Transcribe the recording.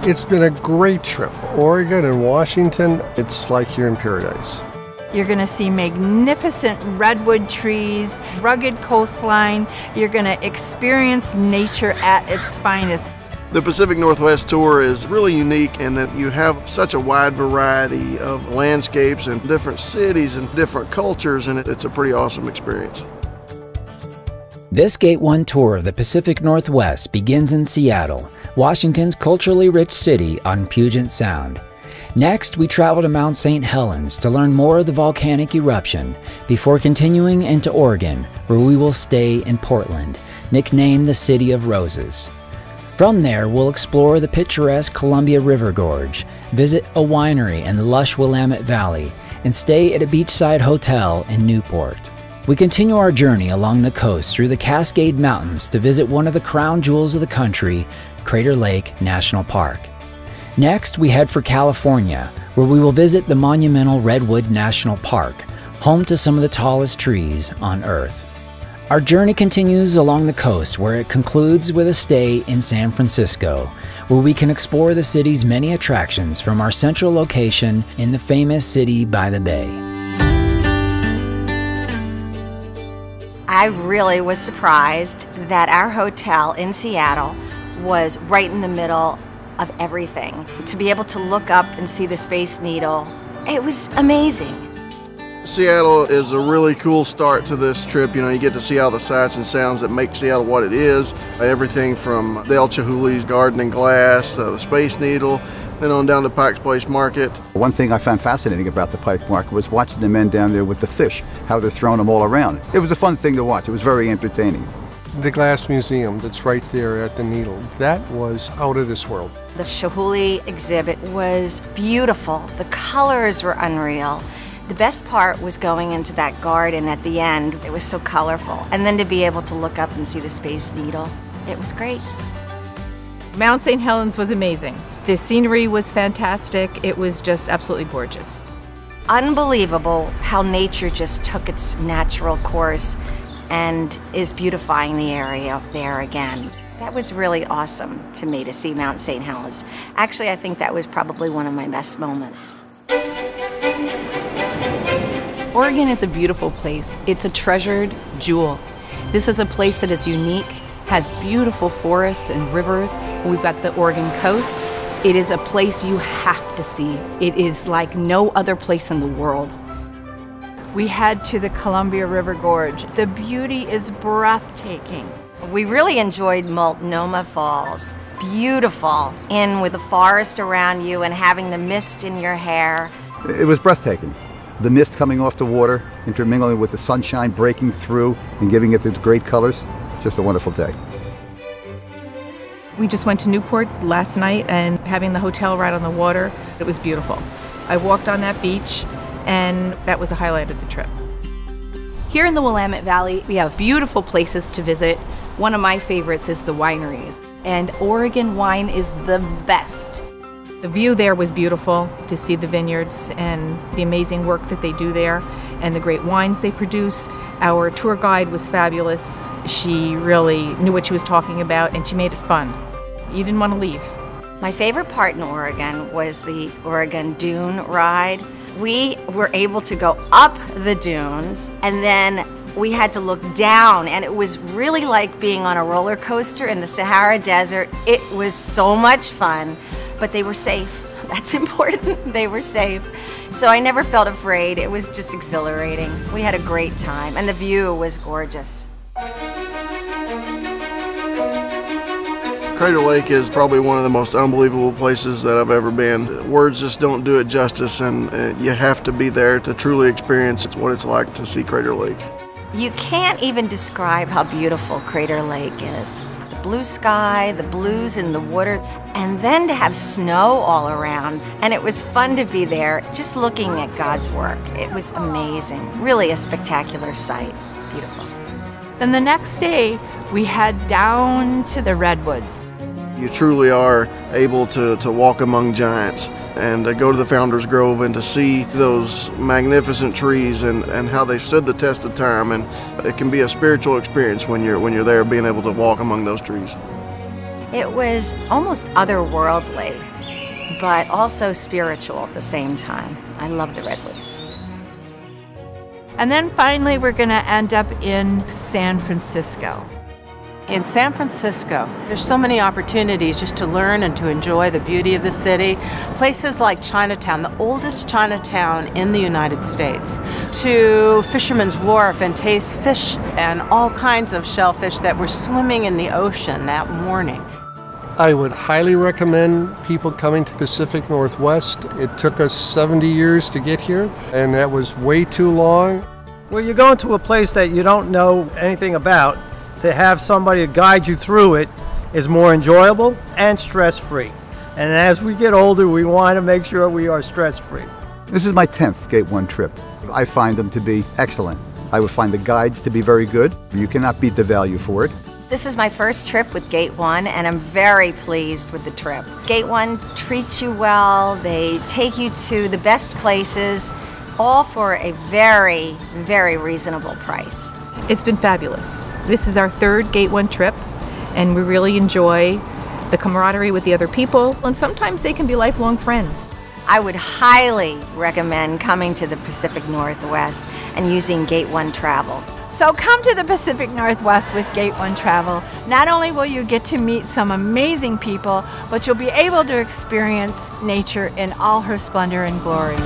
It's been a great trip. Oregon and Washington, it's like you're in paradise. You're going to see magnificent redwood trees, rugged coastline. You're going to experience nature at its finest. The Pacific Northwest tour is really unique in that you have such a wide variety of landscapes and different cities and different cultures, and it's a pretty awesome experience. This Gate 1 tour of the Pacific Northwest begins in Seattle, Washington's culturally rich city on Puget Sound. Next, we travel to Mount St. Helens to learn more of the volcanic eruption before continuing into Oregon, where we will stay in Portland, nicknamed the City of Roses. From there, we'll explore the picturesque Columbia River Gorge, visit a winery in the lush Willamette Valley, and stay at a beachside hotel in Newport. We continue our journey along the coast through the Cascade Mountains to visit one of the crown jewels of the country, Crater Lake National Park. Next, we head for California, where we will visit the monumental Redwood National Park, home to some of the tallest trees on Earth. Our journey continues along the coast, where it concludes with a stay in San Francisco, where we can explore the city's many attractions from our central location in the famous City by the Bay. I really was surprised that our hotel in Seattle was right in the middle of everything. To be able to look up and see the Space Needle, it was amazing. Seattle is a really cool start to this trip. You know, you get to see all the sights and sounds that make Seattle what it is. Everything from the El Chihuli's Garden and Glass to the Space Needle, then on down to Pike's Place Market. One thing I found fascinating about the Pike Market was watching the men down there with the fish, how they're throwing them all around. It was a fun thing to watch. It was very entertaining. The Glass Museum that's right there at the Needle, that was out of this world. The Chihuly exhibit was beautiful. The colors were unreal. The best part was going into that garden at the end. It was so colorful. And then to be able to look up and see the Space Needle, it was great. Mount St. Helens was amazing. The scenery was fantastic. It was just absolutely gorgeous. Unbelievable how nature just took its natural course and is beautifying the area there again. That was really awesome to me to see Mount St. Helens. Actually, I think that was probably one of my best moments. Oregon is a beautiful place. It's a treasured jewel. This is a place that is unique, has beautiful forests and rivers. We've got the Oregon coast. It is a place you have to see. It is like no other place in the world. We head to the Columbia River Gorge. The beauty is breathtaking. We really enjoyed Multnomah Falls. Beautiful, in with the forest around you and having the mist in your hair. It was breathtaking. The mist coming off the water, intermingling with the sunshine breaking through and giving it its great colors. Just a wonderful day. We just went to Newport last night and having the hotel right on the water, it was beautiful. I walked on that beach and that was a highlight of the trip. Here in the Willamette Valley, we have beautiful places to visit. One of my favorites is the wineries, and Oregon wine is the best. The view there was beautiful, to see the vineyards and the amazing work that they do there and the great wines they produce. Our tour guide was fabulous. She really knew what she was talking about and she made it fun. You didn't want to leave. My favorite part in Oregon was the Oregon Dune ride. We were able to go up the dunes and then we had to look down, and it was really like being on a roller coaster in the Sahara Desert. It was so much fun, but they were safe. That's important. They were safe. So I never felt afraid. It was just exhilarating. We had a great time, and the view was gorgeous. Crater Lake is probably one of the most unbelievable places that I've ever been. Words just don't do it justice, and you have to be there to truly experience what it's like to see Crater Lake. You can't even describe how beautiful Crater Lake is. The blue sky, the blues in the water, and then to have snow all around. And it was fun to be there, just looking at God's work. It was amazing. Really a spectacular sight. Beautiful. Then the next day, we head down to the Redwoods. You truly are able to walk among giants and go to the Founder's Grove and to see those magnificent trees and how they've stood the test of time. And it can be a spiritual experience when you're there, being able to walk among those trees. It was almost otherworldly. but also spiritual at the same time. I love the redwoods. And then finally, we're going to end up in San Francisco. In San Francisco, there's so many opportunities just to learn and to enjoy the beauty of the city. Places like Chinatown, the oldest Chinatown in the United States, to Fisherman's Wharf and taste fish and all kinds of shellfish that were swimming in the ocean that morning. I would highly recommend people coming to Pacific Northwest. It took us 70 years to get here, and that was way too long. Well, you're going to a place that you don't know anything about. To have somebody to guide you through it is more enjoyable and stress-free. And as we get older, we want to make sure we are stress-free. This is my 10th Gate 1 trip. I find them to be excellent. I would find the guides to be very good. You cannot beat the value for it. This is my first trip with Gate 1, and I'm very pleased with the trip. Gate 1 treats you well. They take you to the best places, all for a very, very reasonable price. It's been fabulous. This is our third Gate 1 trip, and we really enjoy the camaraderie with the other people, and sometimes they can be lifelong friends. I would highly recommend coming to the Pacific Northwest and using Gate 1 travel. So come to the Pacific Northwest with Gate 1 Travel. Not only will you get to meet some amazing people, but you'll be able to experience nature in all her splendor and glory.